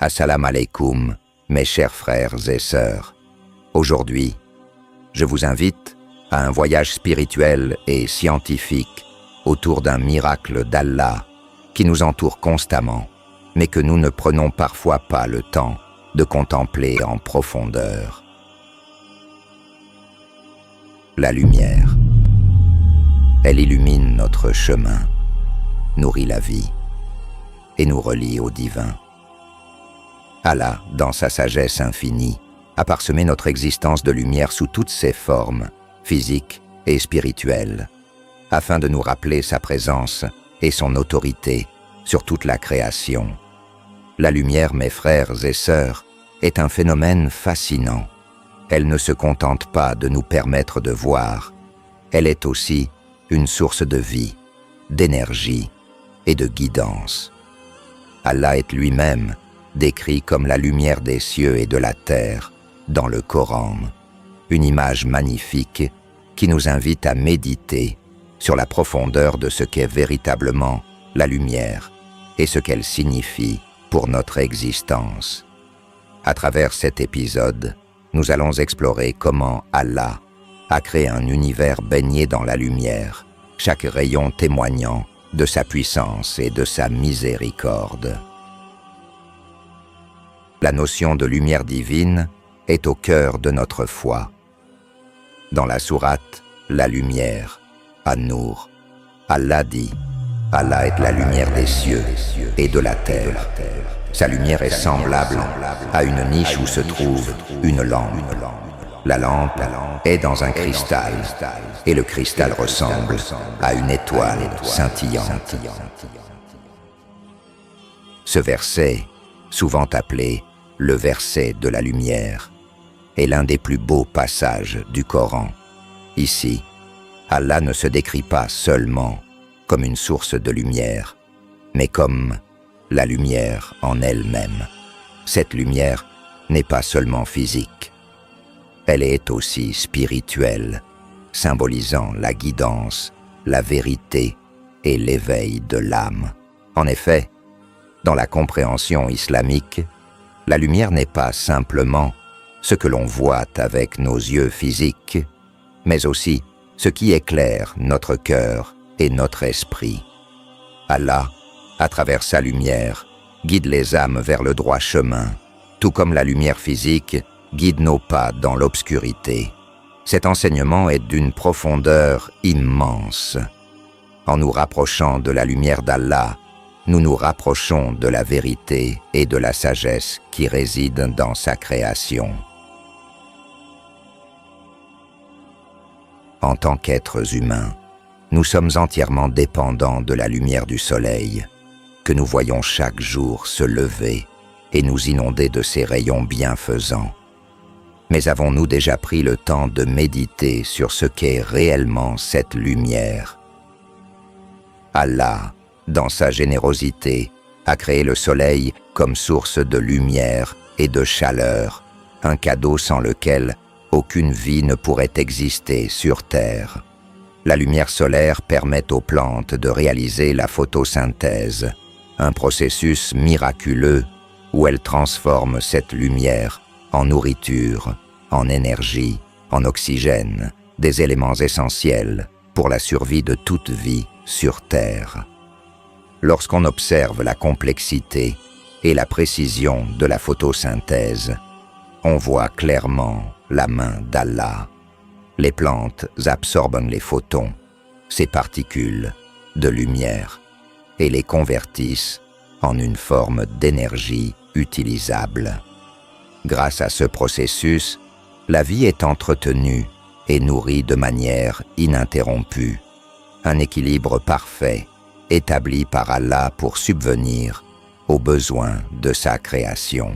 Assalamu alaikum, mes chers frères et sœurs. Aujourd'hui, je vous invite à un voyage spirituel et scientifique autour d'un miracle d'Allah qui nous entoure constamment, mais que nous ne prenons parfois pas le temps de contempler en profondeur. La lumière. Elle illumine notre chemin, nourrit la vie et nous relie au divin. Allah, dans sa sagesse infinie, a parsemé notre existence de lumière sous toutes ses formes, physiques et spirituelles, afin de nous rappeler sa présence et son autorité sur toute la création. La lumière, mes frères et sœurs, est un phénomène fascinant. Elle ne se contente pas de nous permettre de voir, elle est aussi une source de vie, d'énergie et de guidance. Allah est lui-même décrit comme la lumière des cieux et de la terre dans le Coran, une image magnifique qui nous invite à méditer sur la profondeur de ce qu'est véritablement la lumière et ce qu'elle signifie pour notre existence. À travers cet épisode, nous allons explorer comment Allah a créé un univers baigné dans la lumière, chaque rayon témoignant de sa puissance et de sa miséricorde. La notion de lumière divine est au cœur de notre foi. Dans la sourate « La lumière », An-Nur, Allah dit « Allah est la lumière des cieux et de la terre. Sa lumière est semblable à une niche où se trouve une lampe. La lampe est dans un cristal et le cristal ressemble à une étoile scintillante. » Ce verset, souvent appelé le verset de la lumière, est l'un des plus beaux passages du Coran. Ici, Allah ne se décrit pas seulement comme une source de lumière, mais comme la lumière en elle-même. Cette lumière n'est pas seulement physique, elle est aussi spirituelle, symbolisant la guidance, la vérité et l'éveil de l'âme. En effet, dans la compréhension islamique, la lumière n'est pas simplement ce que l'on voit avec nos yeux physiques, mais aussi ce qui éclaire notre cœur et notre esprit. Allah, à travers sa lumière, guide les âmes vers le droit chemin, tout comme la lumière physique guide nos pas dans l'obscurité. Cet enseignement est d'une profondeur immense. En nous rapprochant de la lumière d'Allah, nous nous rapprochons de la vérité et de la sagesse qui résident dans sa création. En tant qu'êtres humains, nous sommes entièrement dépendants de la lumière du soleil, que nous voyons chaque jour se lever et nous inonder de ses rayons bienfaisants. Mais avons-nous déjà pris le temps de méditer sur ce qu'est réellement cette lumière? Allah, dans sa générosité, a créé le soleil comme source de lumière et de chaleur, un cadeau sans lequel aucune vie ne pourrait exister sur Terre. La lumière solaire permet aux plantes de réaliser la photosynthèse, un processus miraculeux où elles transforment cette lumière en nourriture, en énergie, en oxygène, des éléments essentiels pour la survie de toute vie sur Terre. Lorsqu'on observe la complexité et la précision de la photosynthèse, on voit clairement la main d'Allah. Les plantes absorbent les photons, ces particules de lumière, et les convertissent en une forme d'énergie utilisable. Grâce à ce processus, la vie est entretenue et nourrie de manière ininterrompue. Un équilibre parfait établi par Allah pour subvenir aux besoins de sa création.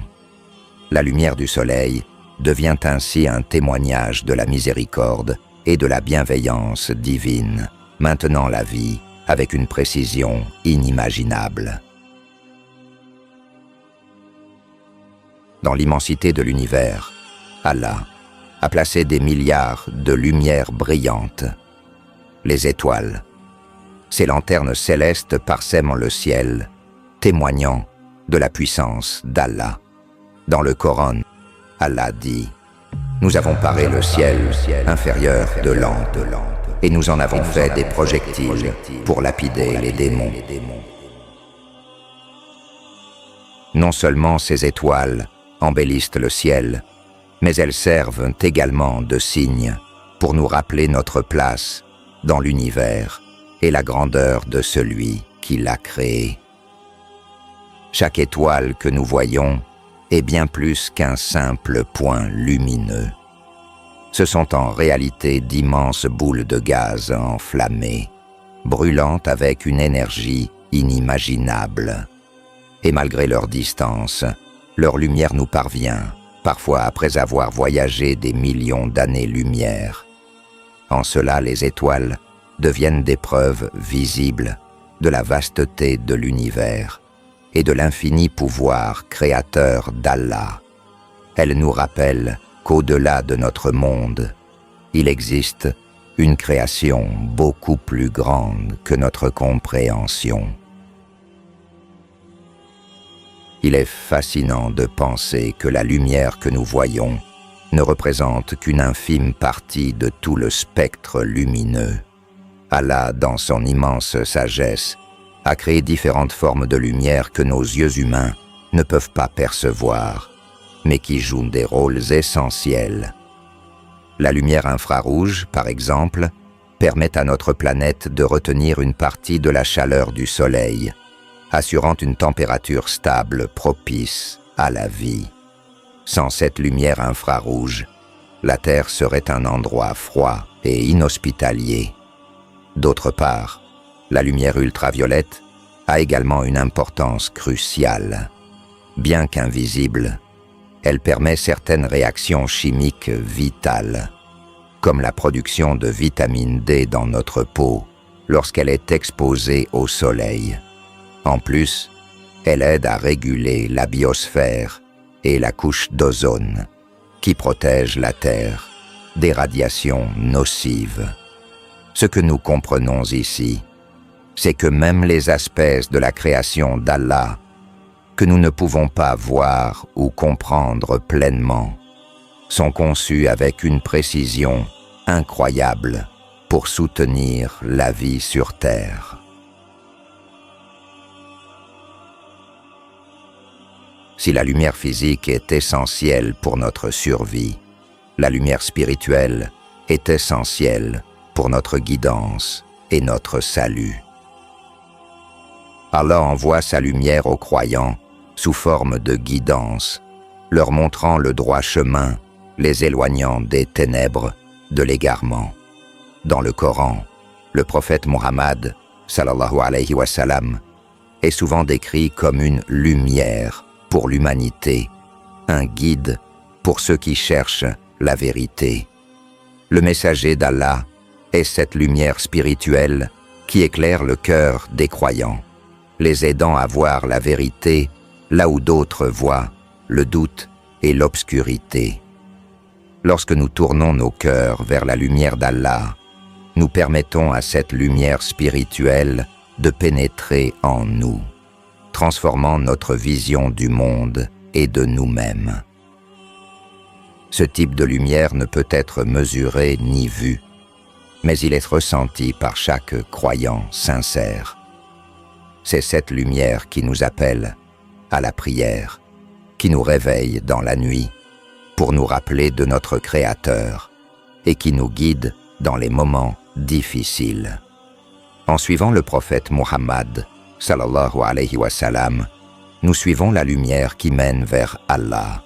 La lumière du soleil devient ainsi un témoignage de la miséricorde et de la bienveillance divine, maintenant la vie avec une précision inimaginable. Dans l'immensité de l'univers, Allah a placé des milliards de lumières brillantes. Les étoiles, ces lanternes célestes parsèment le ciel, témoignant de la puissance d'Allah. Dans le Coran, Allah dit « Nous avons paré le ciel inférieur de lampes, et nous en avons fait des projectiles pour lapider les démons. » Non seulement ces étoiles embellissent le ciel, mais elles servent également de signes pour nous rappeler notre place dans l'univers et la grandeur de celui qui l'a créé. Chaque étoile que nous voyons est bien plus qu'un simple point lumineux. Ce sont en réalité d'immenses boules de gaz enflammées, brûlantes avec une énergie inimaginable. Et malgré leur distance, leur lumière nous parvient, parfois après avoir voyagé des millions d'années-lumière. En cela, les étoiles deviennent des preuves visibles de la vasteté de l'univers et de l'infini pouvoir créateur d'Allah. Elles nous rappellent qu'au-delà de notre monde, il existe une création beaucoup plus grande que notre compréhension. Il est fascinant de penser que la lumière que nous voyons ne représente qu'une infime partie de tout le spectre lumineux. Allah, dans son immense sagesse, a créé différentes formes de lumière que nos yeux humains ne peuvent pas percevoir, mais qui jouent des rôles essentiels. La lumière infrarouge, par exemple, permet à notre planète de retenir une partie de la chaleur du Soleil, assurant une température stable propice à la vie. Sans cette lumière infrarouge, la Terre serait un endroit froid et inhospitalier. D'autre part, la lumière ultraviolette a également une importance cruciale. Bien qu'invisible, elle permet certaines réactions chimiques vitales, comme la production de vitamine D dans notre peau lorsqu'elle est exposée au soleil. En plus, elle aide à réguler la biosphère et la couche d'ozone, qui protège la Terre des radiations nocives. Ce que nous comprenons ici, c'est que même les aspects de la création d'Allah, que nous ne pouvons pas voir ou comprendre pleinement, sont conçus avec une précision incroyable pour soutenir la vie sur Terre. Si la lumière physique est essentielle pour notre survie, la lumière spirituelle est essentielle pour notre guidance et notre salut. Allah envoie sa lumière aux croyants sous forme de guidance, leur montrant le droit chemin, les éloignant des ténèbres, de l'égarement. Dans le Coran, le prophète Muhammad, sallallahu alayhi wa sallam, est souvent décrit comme une lumière pour l'humanité, un guide pour ceux qui cherchent la vérité. Le messager d'Allah est cette lumière spirituelle qui éclaire le cœur des croyants, les aidant à voir la vérité là où d'autres voient le doute et l'obscurité. Lorsque nous tournons nos cœurs vers la lumière d'Allah, nous permettons à cette lumière spirituelle de pénétrer en nous, transformant notre vision du monde et de nous-mêmes. Ce type de lumière ne peut être mesuré ni vu, mais il est ressenti par chaque croyant sincère. C'est cette lumière qui nous appelle à la prière, qui nous réveille dans la nuit pour nous rappeler de notre Créateur et qui nous guide dans les moments difficiles. En suivant le prophète Muhammad, sallallahu alayhi wa sallam, nous suivons la lumière qui mène vers Allah.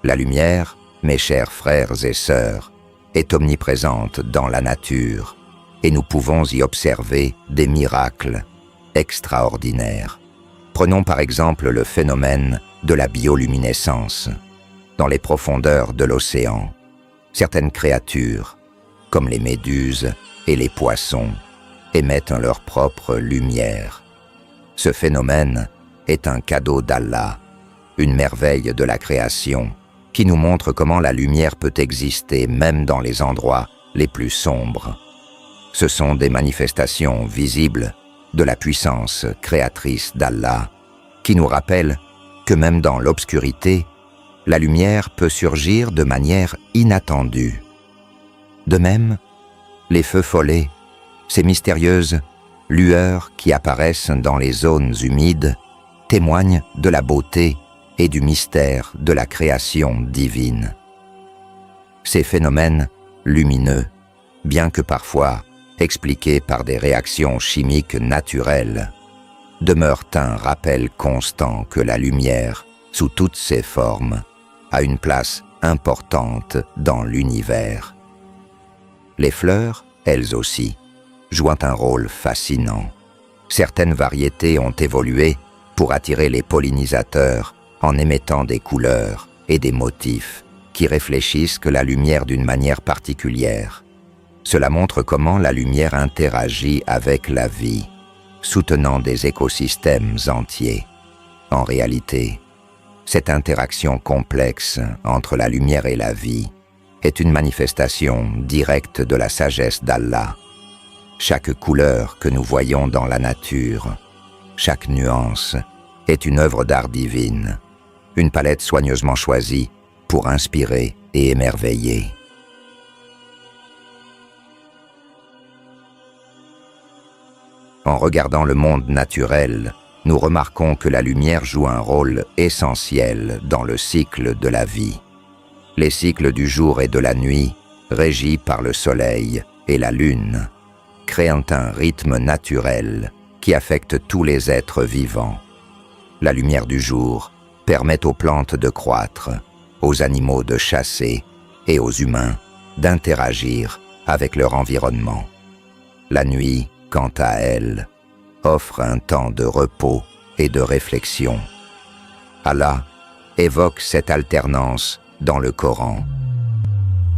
La lumière, mes chers frères et sœurs, est omniprésente dans la nature et nous pouvons y observer des miracles extraordinaires. Prenons par exemple le phénomène de la bioluminescence. Dans les profondeurs de l'océan, certaines créatures, comme les méduses et les poissons, émettent leur propre lumière. Ce phénomène est un cadeau d'Allah, une merveille de la création, qui nous montre comment la lumière peut exister même dans les endroits les plus sombres. Ce sont des manifestations visibles de la puissance créatrice d'Allah, qui nous rappelle que même dans l'obscurité, la lumière peut surgir de manière inattendue. De même, les feux follets, ces mystérieuses lueurs qui apparaissent dans les zones humides, témoignent de la beauté et du mystère de la création divine. Ces phénomènes lumineux, bien que parfois expliqués par des réactions chimiques naturelles, demeurent un rappel constant que la lumière, sous toutes ses formes, a une place importante dans l'univers. Les fleurs, elles aussi, jouent un rôle fascinant. Certaines variétés ont évolué pour attirer les pollinisateurs en émettant des couleurs et des motifs qui réfléchissent que la lumière d'une manière particulière. Cela montre comment la lumière interagit avec la vie, soutenant des écosystèmes entiers. En réalité, cette interaction complexe entre la lumière et la vie est une manifestation directe de la sagesse d'Allah. Chaque couleur que nous voyons dans la nature, chaque nuance, est une œuvre d'art divine, une palette soigneusement choisie pour inspirer et émerveiller. En regardant le monde naturel, nous remarquons que la lumière joue un rôle essentiel dans le cycle de la vie. Les cycles du jour et de la nuit, régis par le soleil et la lune, créant un rythme naturel qui affecte tous les êtres vivants. La lumière du jour permet aux plantes de croître, aux animaux de chasser et aux humains d'interagir avec leur environnement. La nuit, quant à elle, offre un temps de repos et de réflexion. Allah évoque cette alternance dans le Coran.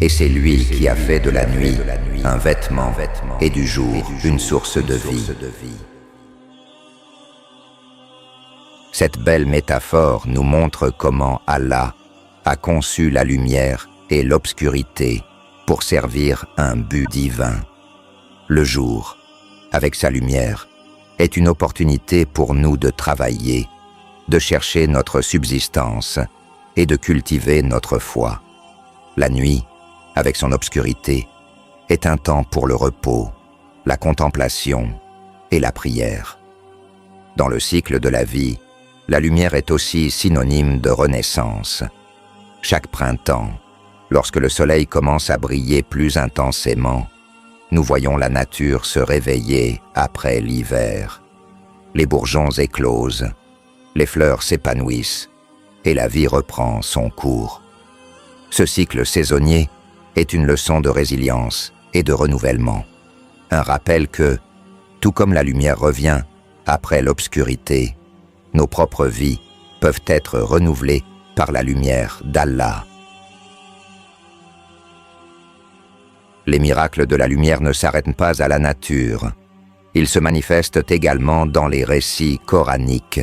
Et c'est lui qui a fait de la nuit un vêtement et du jour une source de vie. Cette belle métaphore nous montre comment Allah a conçu la lumière et l'obscurité pour servir un but divin. Le jour, avec sa lumière, est une opportunité pour nous de travailler, de chercher notre subsistance et de cultiver notre foi. La nuit, avec son obscurité, est un temps pour le repos, la contemplation et la prière. Dans le cycle de la vie, la lumière est aussi synonyme de renaissance. Chaque printemps, lorsque le soleil commence à briller plus intensément, nous voyons la nature se réveiller après l'hiver. Les bourgeons éclosent, les fleurs s'épanouissent et la vie reprend son cours. Ce cycle saisonnier est une leçon de résilience et de renouvellement. Un rappel que, tout comme la lumière revient après l'obscurité, nos propres vies peuvent être renouvelées par la lumière d'Allah. Les miracles de la lumière ne s'arrêtent pas à la nature. Ils se manifestent également dans les récits coraniques.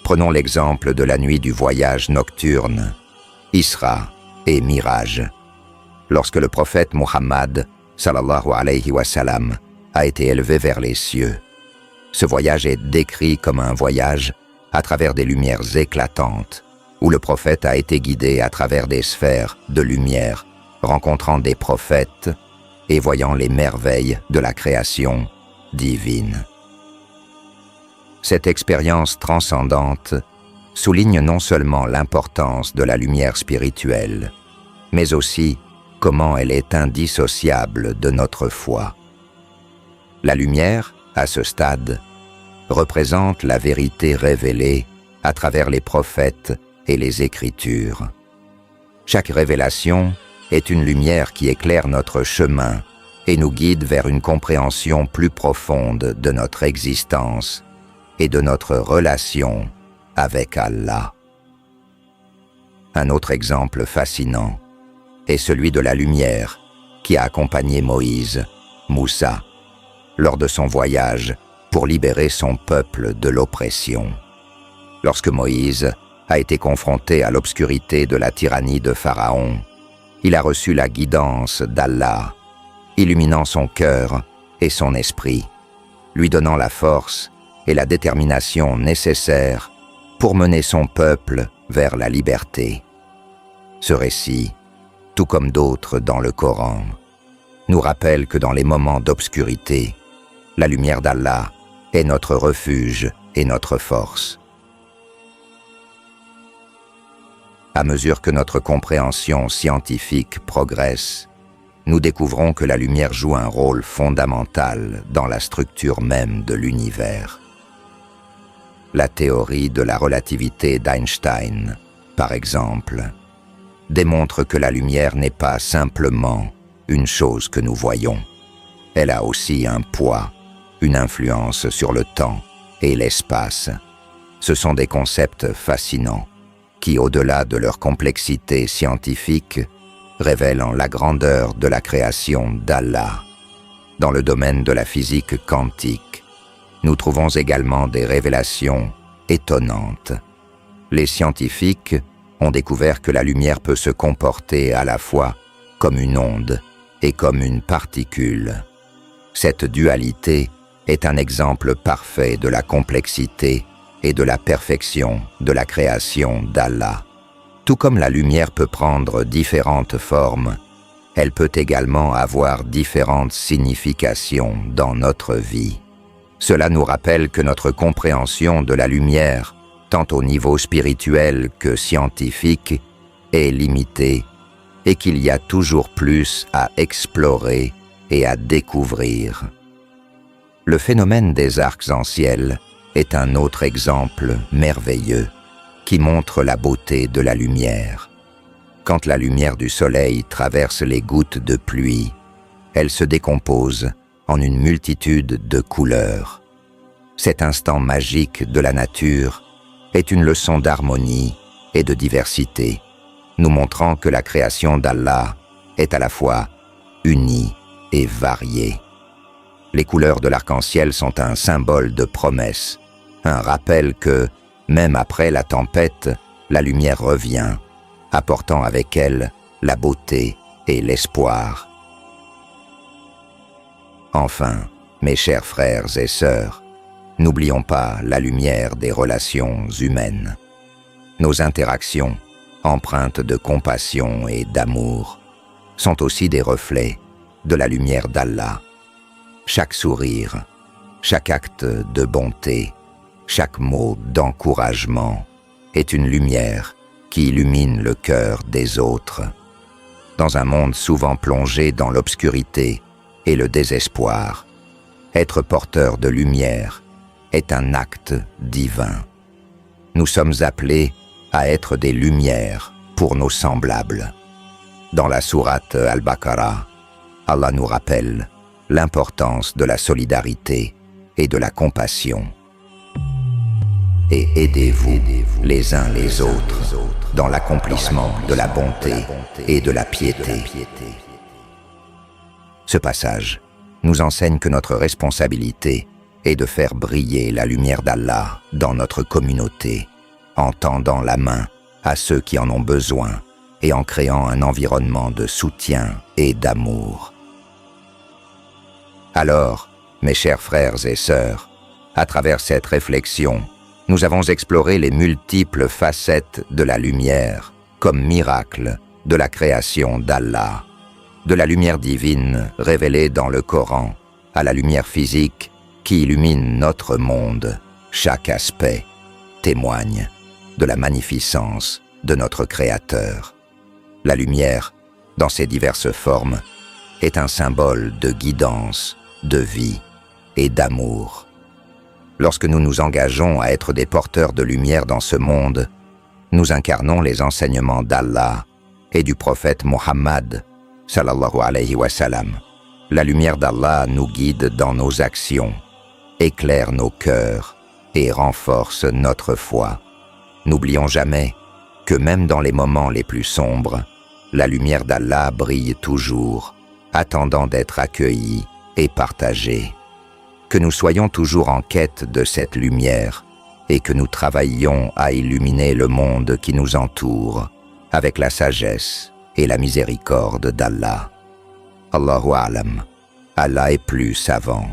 Prenons l'exemple de la nuit du voyage nocturne, Isra et Miraj. Lorsque le prophète Muhammad, sallallahu alayhi wa sallam, a été élevé vers les cieux, ce voyage est décrit comme un voyage à travers des lumières éclatantes, où le prophète a été guidé à travers des sphères de lumière, rencontrant des prophètes et voyant les merveilles de la création divine. Cette expérience transcendante souligne non seulement l'importance de la lumière spirituelle, mais aussi comment elle est indissociable de notre foi. La lumière, à ce stade, représente la vérité révélée à travers les prophètes et les Écritures. Chaque révélation est une lumière qui éclaire notre chemin et nous guide vers une compréhension plus profonde de notre existence et de notre relation avec Allah. Un autre exemple fascinant est celui de la lumière qui a accompagné Moïse, Moussa, lors de son voyage pour libérer son peuple de l'oppression. Lorsque Moïse a été confronté à l'obscurité de la tyrannie de Pharaon, il a reçu la guidance d'Allah, illuminant son cœur et son esprit. lui donnant la force et la détermination nécessaires pour mener son peuple vers la liberté. Ce récit, tout comme d'autres dans le Coran, nous rappelle que dans les moments d'obscurité, la lumière d'Allah est notre refuge et notre force. À mesure que notre compréhension scientifique progresse, nous découvrons que la lumière joue un rôle fondamental dans la structure même de l'univers. La théorie de la relativité d'Einstein, par exemple, démontre que la lumière n'est pas simplement une chose que nous voyons. Elle a aussi un poids, une influence sur le temps et l'espace. Ce sont des concepts fascinants qui, au-delà de leur complexité scientifique, révèlent la grandeur de la création d'Allah. Dans le domaine de la physique quantique, nous trouvons également des révélations étonnantes. Les scientifiques ont découvert que la lumière peut se comporter à la fois comme une onde et comme une particule. Cette dualité est un exemple parfait de la complexité et de la perfection de la création d'Allah. Tout comme la lumière peut prendre différentes formes, elle peut également avoir différentes significations dans notre vie. Cela nous rappelle que notre compréhension de la lumière, tant au niveau spirituel que scientifique, est limitée et qu'il y a toujours plus à explorer et à découvrir. Le phénomène des arcs en ciel est un autre exemple merveilleux qui montre la beauté de la lumière. Quand la lumière du soleil traverse les gouttes de pluie, elle se décompose en une multitude de couleurs. Cet instant magique de la nature est une leçon d'harmonie et de diversité, nous montrant que la création d'Allah est à la fois unie et variée. Les couleurs de l'arc-en-ciel sont un symbole de promesse, un rappel que, même après la tempête, la lumière revient, apportant avec elle la beauté et l'espoir. Enfin, mes chers frères et sœurs, n'oublions pas la lumière des relations humaines. Nos interactions, empreintes de compassion et d'amour, sont aussi des reflets de la lumière d'Allah. Chaque sourire, chaque acte de bonté, chaque mot d'encouragement est une lumière qui illumine le cœur des autres. Dans un monde souvent plongé dans l'obscurité et le désespoir, être porteur de lumière est un acte divin. Nous sommes appelés à être des lumières pour nos semblables. Dans la sourate Al-Baqarah, Allah nous rappelle l'importance de la solidarité et de la compassion. Et aidez-vous les uns les autres dans l'accomplissement de la bonté et de la piété. Ce passage nous enseigne que notre responsabilité est de faire briller la lumière d'Allah dans notre communauté, en tendant la main à ceux qui en ont besoin et en créant un environnement de soutien et d'amour. Alors, mes chers frères et sœurs, à travers cette réflexion, nous avons exploré les multiples facettes de la lumière, comme miracle de la création d'Allah, de la lumière divine révélée dans le Coran, à la lumière physique qui illumine notre monde. Chaque aspect témoigne de la magnificence de notre Créateur. La lumière, dans ses diverses formes, est un symbole de guidance, de vie et d'amour. Lorsque nous nous engageons à être des porteurs de lumière dans ce monde, nous incarnons les enseignements d'Allah et du prophète Mohammed, sallallahu alayhi wa sallam. La lumière d'Allah nous guide dans nos actions, éclaire nos cœurs et renforce notre foi. N'oublions jamais que même dans les moments les plus sombres, la lumière d'Allah brille toujours, attendant d'être accueillie et partagée. Que nous soyons toujours en quête de cette lumière et que nous travaillions à illuminer le monde qui nous entoure avec la sagesse et la miséricorde d'Allah. Allahu A'lam. Allah est plus savant.